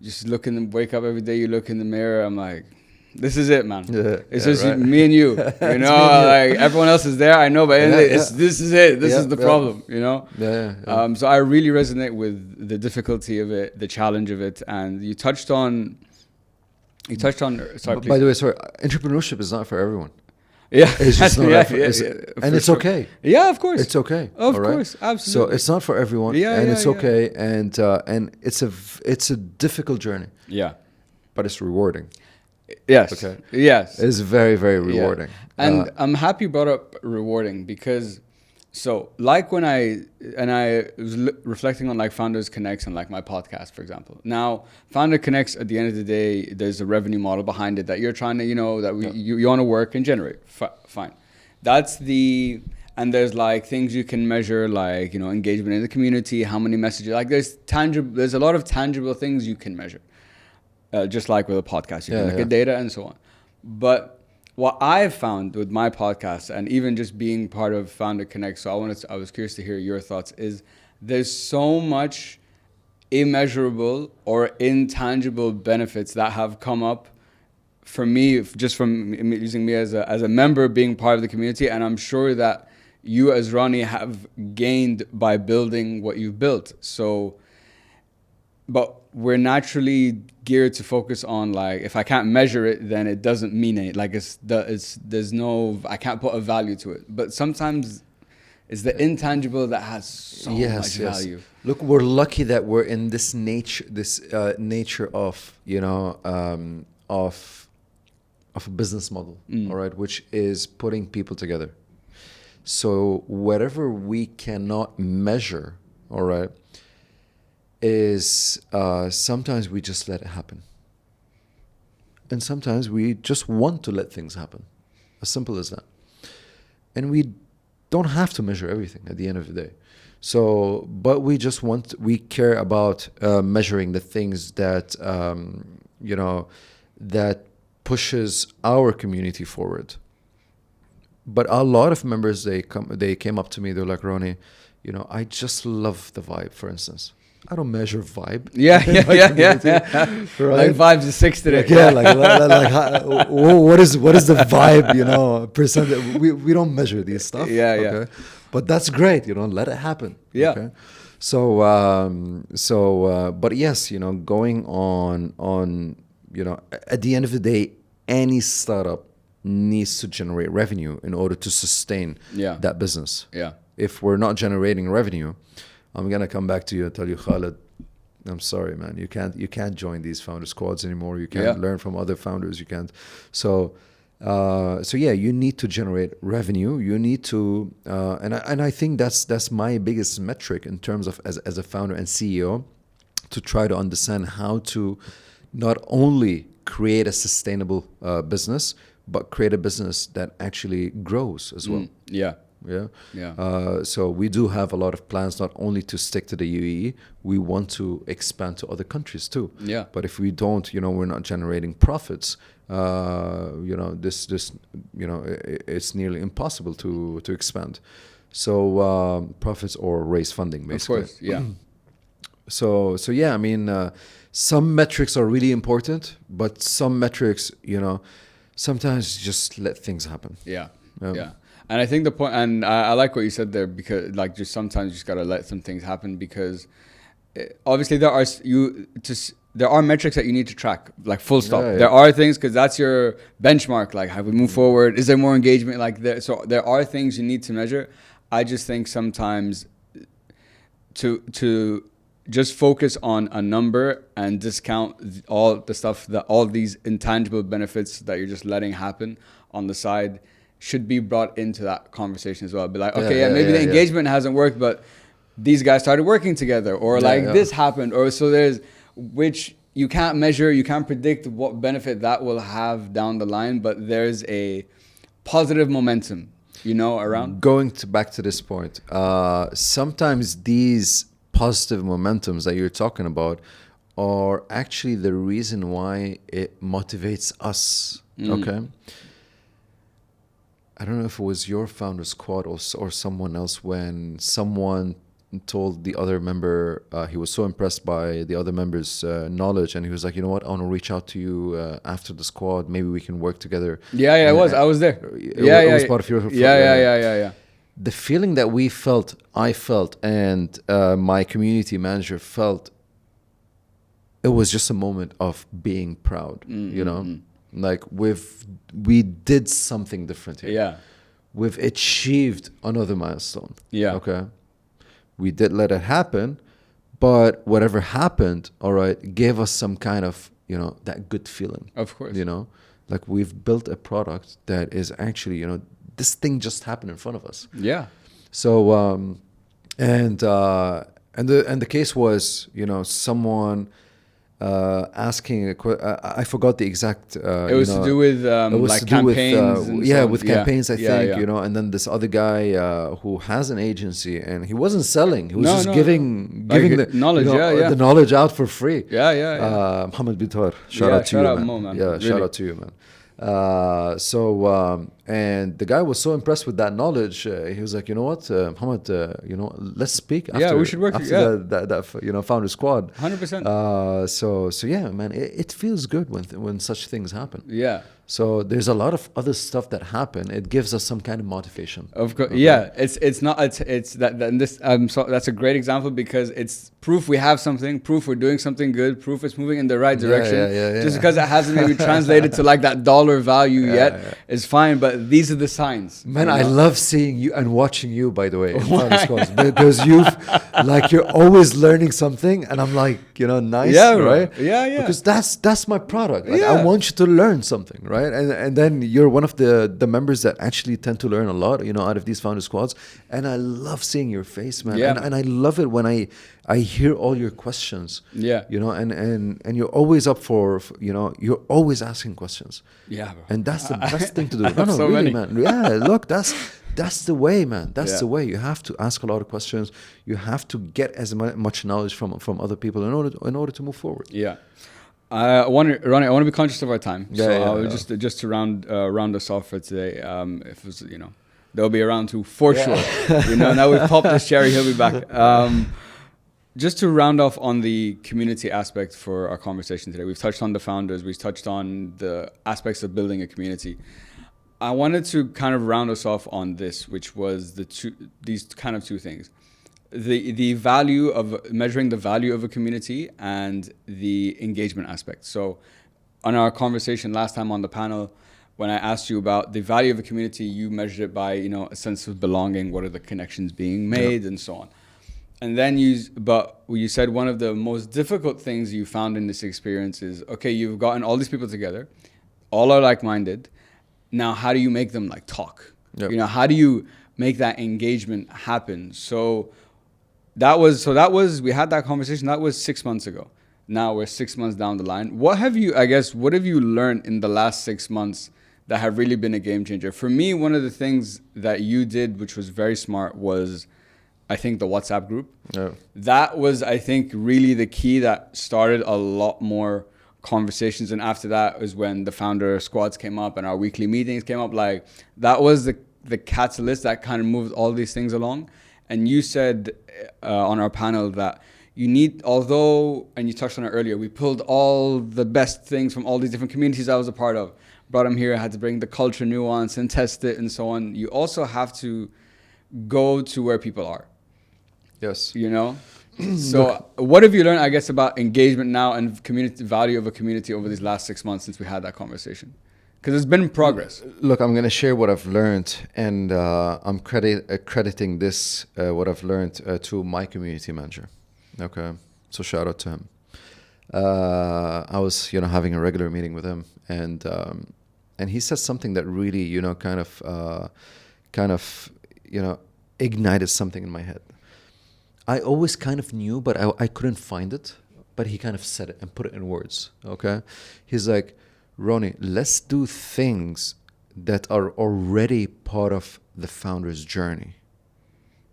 just wake up every day, you look in the mirror, I'm like, this is it, man. Yeah, it's just right. me and you, like everyone else is there, I know, but this is it. This is the problem, Yeah. So I really resonate with the difficulty of it, the challenge of it, and you touched on. Sorry, By the way, entrepreneurship is not for everyone. Yeah, it's just not. And it's sure. Okay. Yeah, of course. It's okay. Of course, absolutely. So it's not for everyone. And it's okay. And it's a difficult journey. Yeah, but it's rewarding. Yes. Okay. Yes. It's very, very rewarding. Yeah. And I'm happy you brought up rewarding because, like when I was reflecting on like Founders Connects and like my podcast, for example. Now, Founder Connects, at the end of the day, there's a revenue model behind it that you're trying to, you want to work and generate. Fine. And there's like things you can measure, like, engagement in the community, how many messages, like there's a lot of tangible things you can measure. Just like with a podcast, you can look at data and so on. But what I've found with my podcast and even just being part of Founder Connect, so I was curious to hear your thoughts, is there's so much immeasurable or intangible benefits that have come up for me, just from using me as a member being part of the community. And I'm sure that you as Rony have gained by building what you've built. But we're naturally geared to focus on, like, if I can't measure it, then it doesn't mean it. Like I can't put a value to it. But sometimes it's the intangible that has so much value. Look, we're lucky that we're in this nature of, of a business model, all right, which is putting people together. So whatever we cannot measure, all right, is sometimes we just let it happen. And sometimes we just want to let things happen. As simple as that. And we don't have to measure everything at the end of the day. So, but we care about measuring the things that, that pushes our community forward. But a lot of members, they came up to me, they're like, Rony, I just love the vibe, for instance. I don't measure vibe. Yeah. Right? Like vibes is 6 today. What is the vibe? Percent. We don't measure these stuff. Yeah. But that's great. Let it happen. Yeah. Okay? So, but yes, going on, at the end of the day, any startup needs to generate revenue in order to sustain that business. Yeah. If we're not generating revenue, I'm gonna come back to you and tell you, Khaled, I'm sorry, man. You can't join these founder squads anymore. You can't learn from other founders. You can't. So you need to generate revenue. You need to, and I think that's my biggest metric in terms of as a founder and CEO, to try to understand how to not only create a sustainable business, but create a business that actually grows as well. Yeah. Yeah. So we do have a lot of plans, not only to stick to the UAE, we want to expand to other countries too. Yeah. But if we don't, we're not generating profits. This it's nearly impossible to expand. So profits or raise funding, basically. Of course. Yeah. So yeah, I mean, some metrics are really important, but some metrics, sometimes just let things happen. Yeah. Yeah. And I think the point, and I like what you said there, because like just sometimes you just gotta let some things happen, because obviously there are metrics that you need to track, like full stop. Yeah, yeah. There are things, because that's your benchmark. Like, have we moved forward? Is there more engagement? So there are things you need to measure. I just think sometimes to just focus on a number and discount all the stuff, all these intangible benefits that you're just letting happen on the side should be brought into that conversation as well. Be like, okay, maybe the engagement hasn't worked, but these guys started working together, or this happened, or so there's, which you can't measure, you can't predict what benefit that will have down the line, but there's a positive momentum, around. Going back to this point, sometimes these positive momentums that you're talking about are actually the reason why it motivates us. Okay. I don't know if it was your founder squad or someone else, when someone told the other member, he was so impressed by the other member's knowledge, and he was like, you know what, I want to reach out to you after the squad, maybe we can work together. I was there. It was part of your Yeah. The feeling that I felt, and my community manager felt, it was just a moment of being proud. Like we did something different here. Yeah. We've achieved another milestone. Yeah. Okay. We did let it happen, but whatever happened, all right, gave us some kind of, that good feeling. Of course. Like we've built a product that is actually, this thing just happened in front of us. Yeah. So, and the case was, someone asking I forgot the exact it was to do with like campaigns with campaigns, I think. Yeah. And then this other guy who has an agency, and he wasn't selling, he was just giving the knowledge, the knowledge out for free. Mohammed Bitar, shout out to you, man. Mo, man. Yeah, Really. shout out to you, man. And the guy was so impressed with that knowledge. He was like, you know what, Muhammad, let's speak after. We should work after that founder squad. 100%. So yeah, man, it feels good when such things happen. Yeah. So there's a lot of other stuff that happen. It gives us some kind of motivation. Of course, yeah. It's that's a great example, because it's proof we have something, proof we're doing something good, proof it's moving in the right direction. Just because it hasn't maybe translated to like that dollar value yet is fine, but these are the signs. Man, I love seeing you and watching you, by the way, in Founder Squads, because you're always learning something, and I'm like, nice, right? Yeah. Because that's my product. Like, I want you to learn something, right? And then you're one of the members that actually tend to learn a lot, out of these Founder Squads. And I love seeing your face, man. Yeah. And I love it when I hear all your questions. Yeah. And you're always up for, you're always asking questions. Yeah, bro. And that's the best thing to do. So really, many. man. Yeah, look, that's the way, man. That's the way. You have to ask a lot of questions. You have to get as much knowledge from other people in order to move forward. Yeah. Ronnie, I want to be conscious of our time. Just to round us off for today. If it was, there'll be a round two for sure. Now we've popped this cherry, he'll be back. Just to round off on the community aspect for our conversation today, we've touched on the founders, we've touched on the aspects of building a community. I wanted to kind of round us off on this, which was these kind of two things. The value of measuring the value of a community and the engagement aspect. So on our conversation last time on the panel, when I asked you about the value of a community, you measured it by, a sense of belonging, what are the connections being made, and so on. And then you said one of the most difficult things you found in this experience is, okay, you've gotten all these people together, all are like-minded. Now, how do you make them talk? Yep. How do you make that engagement happen? So that was we had that conversation. That was 6 months ago. Now we're 6 months down the line. What have you learned in the last 6 months that have really been a game changer. For me, one of the things that you did, which was very smart, was I think the WhatsApp group. Yeah. That was, I think, really the key that started a lot more conversations. And after that was when the founder squads came up and our weekly meetings came up. Like, that was the catalyst that kind of moved all these things along. And you said on our panel that you need, although, and you touched on it earlier, we pulled all the best things from all these different communities I was a part of, brought them here, had to bring the culture nuance and test it and so on. You also have to go to where people are. Yes. You know? So what have you learned, I guess, about engagement now and community value of a community over these last 6 months since we had that conversation? Because it's been progress. Look, I'm going to share what I've learned, and I'm crediting this, what I've learned, to my community manager. Okay, so shout out to him. I was, having a regular meeting with him, and he said something that really, kind of, ignited something in my head. I always kind of knew, but I couldn't find it. But he kind of said it and put it in words. Okay, he's like, Rony, let's do things that are already part of the founder's journey.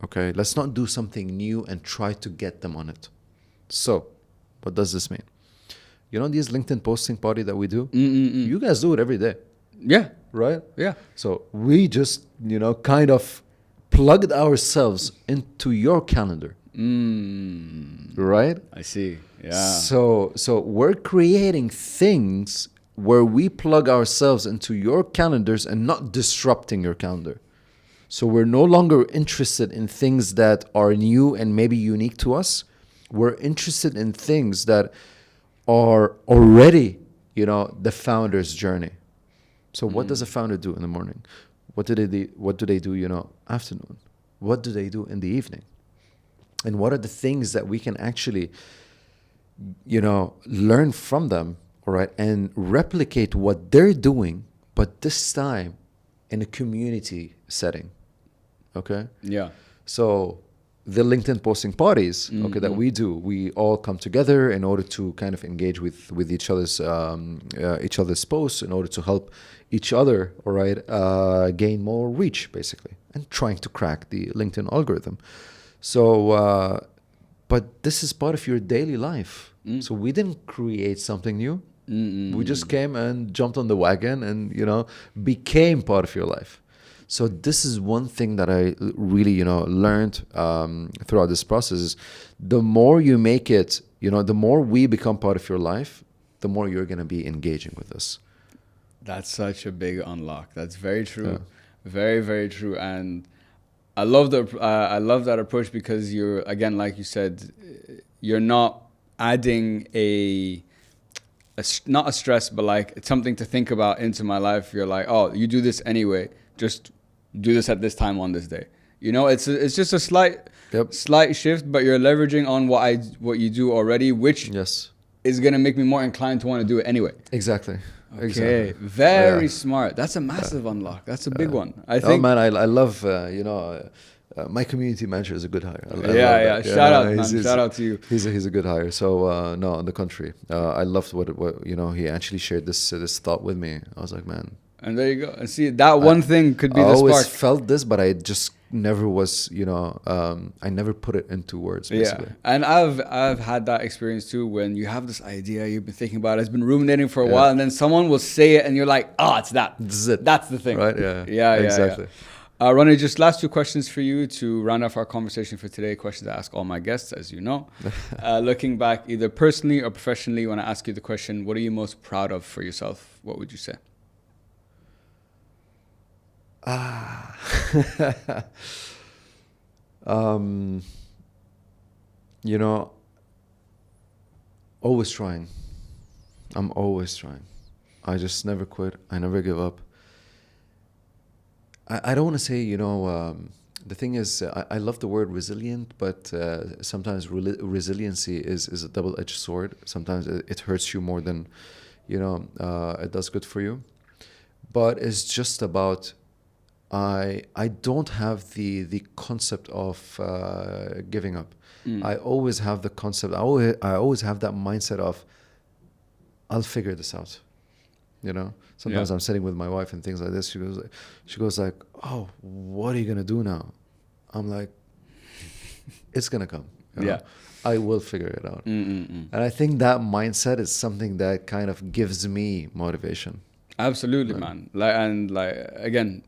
Okay, let's not do something new and try to get them on it. So, what does this mean? These LinkedIn posting party that we do? You guys do it every day. Yeah. Right? Yeah. So, we just, kind of plugged ourselves into your calendar. Right? I see. Yeah. So we're creating things where we plug ourselves into your calendars and not disrupting your calendar. So we're no longer interested in things that are new and maybe unique to us. We're interested in things that are already, the founder's journey. So what does a founder do in the morning? What do they do, afternoon? What do they do in the evening? And what are the things that we can actually, learn from them, all right, and replicate what they're doing, but this time in a community setting, okay? Yeah. So the LinkedIn posting parties, okay, that we do, we all come together in order to kind of engage with each other's posts, in order to help each other, all right, gain more reach, basically, and trying to crack the LinkedIn algorithm. So, but this is part of your daily life. So we didn't create something new. We just came and jumped on the wagon and, became part of your life. So this is one thing that I really, learned throughout this process is the more you make it, the more we become part of your life, the more you're going to be engaging with us. That's such a big unlock. That's very true. Yeah. Very, very true. And I love that approach because you're, again, like you said, you're not adding not a stress, but like it's something to think about into my life. You're like, oh, you do this anyway. Just do this at this time on this day. It's just a slight shift, but you're leveraging on what you do already, which is gonna make me more inclined to want to do it anyway. Exactly. Okay, exactly. Very smart. That's a massive unlock. That's a big one. I think. Oh man, I love my community manager is a good hire. Shout out, man. Shout out to you. He's a good hire. So no, on the contrary, I loved what he actually shared this thought with me. I was like, man. And there you go. And see, that one thing could be the spark. I always felt this, but I just never was, I never put it into words, basically. Yeah. And I've had that experience too, when you have this idea, you've been thinking about it, it's been ruminating for a while, and then someone will say it and you're like, it's that. This is it. That's the thing. Right? Yeah. Exactly. Yeah. Rony, just last two questions for you to round off our conversation for today. Questions I ask all my guests, as you know. Looking back, either personally or professionally, when I ask you the question, what are you most proud of for yourself? What would you say? Always trying. I'm always trying. I just never quit. I never give up. I don't want to say, the thing is, I love the word resilient, but sometimes resiliency is a double-edged sword. Sometimes it hurts you more than, it does good for you. But it's just about, I don't have the concept of giving up. I always have the concept, I always have that mindset of, I'll figure this out. you know. Sometimes I'm sitting with my wife and things like this. She goes like, "Oh, what are you gonna do now?" I'm like, "It's gonna come. You know? I will figure it out." And I think that mindset is something that kind of gives me motivation. Absolutely, man. Again,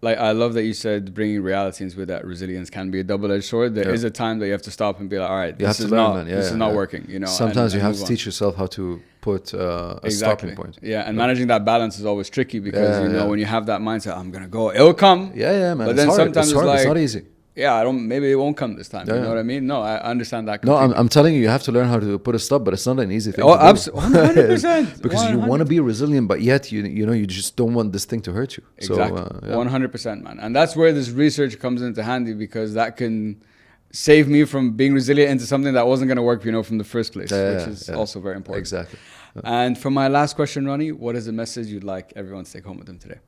I love that you said bringing reality into that resilience can be a double-edged sword. There is a time that you have to stop and be like, all right, this is not working. You know, sometimes you have to teach yourself how to put a stopping point. Yeah, and managing that balance is always tricky because you know when you have that mindset, I'm gonna go, it'll come. Yeah, man. But then sometimes it's like, it's not easy. Yeah, maybe it won't come this time. You know what I mean? No, I understand that completely. No, I'm telling you, you have to learn how to put a stop, but it's not an easy thing. Oh, absolutely, 100%. Because 100%. You want to be resilient, but yet you know you just don't want this thing to hurt you. Exactly, 100%, man. And that's where this research comes into handy because that can save me from being resilient into something that wasn't going to work, you know, from the first place, which is also very important. Exactly. And for my last question, Rony, what is the message you'd like everyone to take home with them today?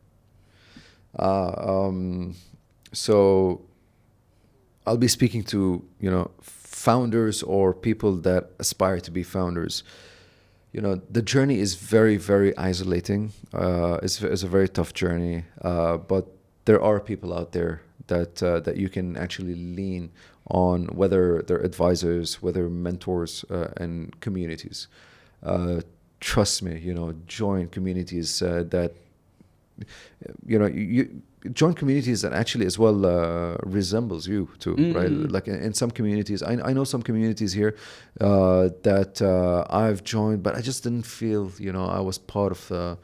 So I'll be speaking to, you know, founders or people that aspire to be founders. You know, the journey is very, very isolating. It's a very tough journey, but there are people out there that you can actually lean on, whether they're advisors, whether mentors, and communities. Trust me, you know, join communities that, you know, you join communities that actually as well resembles you too, right? Like in some communities, I know some communities here that I've joined, but I just didn't feel, you know, I was part of the,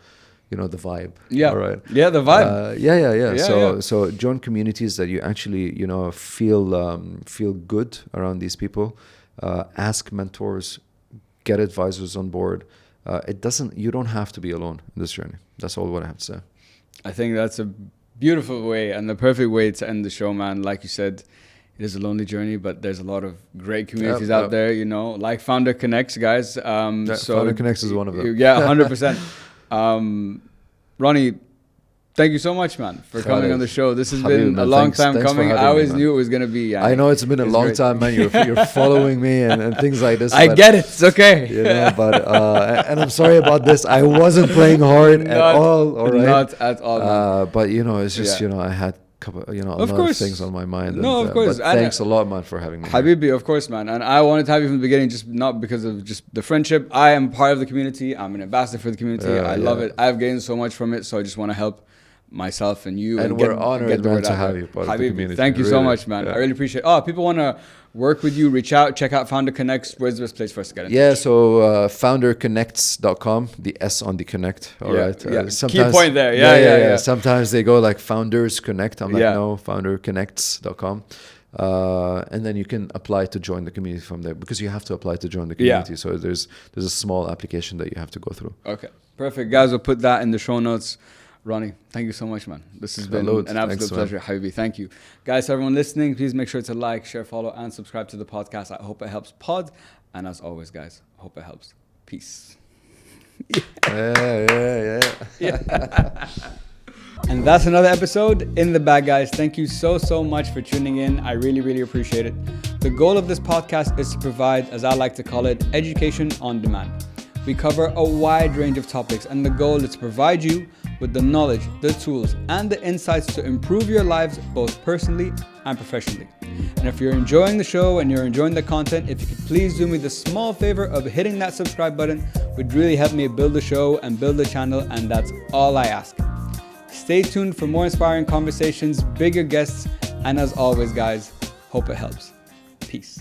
you know, the vibe. Yeah. All right. Yeah, the vibe. Yeah. So join communities that you actually, you know, feel good around these people. Ask mentors, get advisors on board. You don't have to be alone in this journey. That's all what I have to say. I think that's a beautiful way and the perfect way to end the show, man. Like you said, it is a lonely journey, but there's a lot of great communities out there, you know, like Founder Connects, guys. So Founder Connects is one of them. Yeah, 100%. Rony, thank you so much, man, for coming on the show. This has been a long time coming. I always knew it was going to be. I know it's been a long time, man. You're following me and things like this. I get it. It's okay. You know, but and I'm sorry about this. I wasn't playing hard at all. All right. Not at all. But you know, it's just you know, I had a lot of things on my mind. No, of course. But thanks a lot, man, for having me. Habibi, of course, man. And I wanted to have you from the beginning, just not because of just the friendship. I am part of the community. I'm an ambassador for the community. I love it. I've gained so much from it. So I just want to help myself and you. And we're honored, man, to have you part of the community. Thank you so much, man. I really appreciate it. People want to work with you, reach out, check out Founder Connects. Where's the best place for us to get in touch? So founderconnects.com, the S on the connect. All right. Key point there. Yeah. Sometimes they go like Founders Connect. I'm like, no, founderconnects.com. And then you can apply to join the community from there, because you have to apply to join the community. So there's a small application that you have to go through. Okay, perfect. Guys, we'll put that in the show notes. Rony, thank you so much, man. This has been an absolute pleasure. Habibi, thank you. Guys, everyone listening, please make sure to like, share, follow, and subscribe to the podcast. I hope it helps pod. And as always, guys, I hope it helps. Peace. Yeah. And that's another episode in the bag, guys. Thank you so much for tuning in. I really appreciate it. The goal of this podcast is to provide, as I like to call it, education on demand. We cover a wide range of topics, and the goal is to provide you with the knowledge, the tools, and the insights to improve your lives both personally and professionally. And if you're enjoying the show and you're enjoying the content, if you could please do me the small favor of hitting that subscribe button, would really help me build the show and build the channel, and that's all I ask. Stay tuned for more inspiring conversations, bigger guests, and as always, guys, hope it helps. Peace.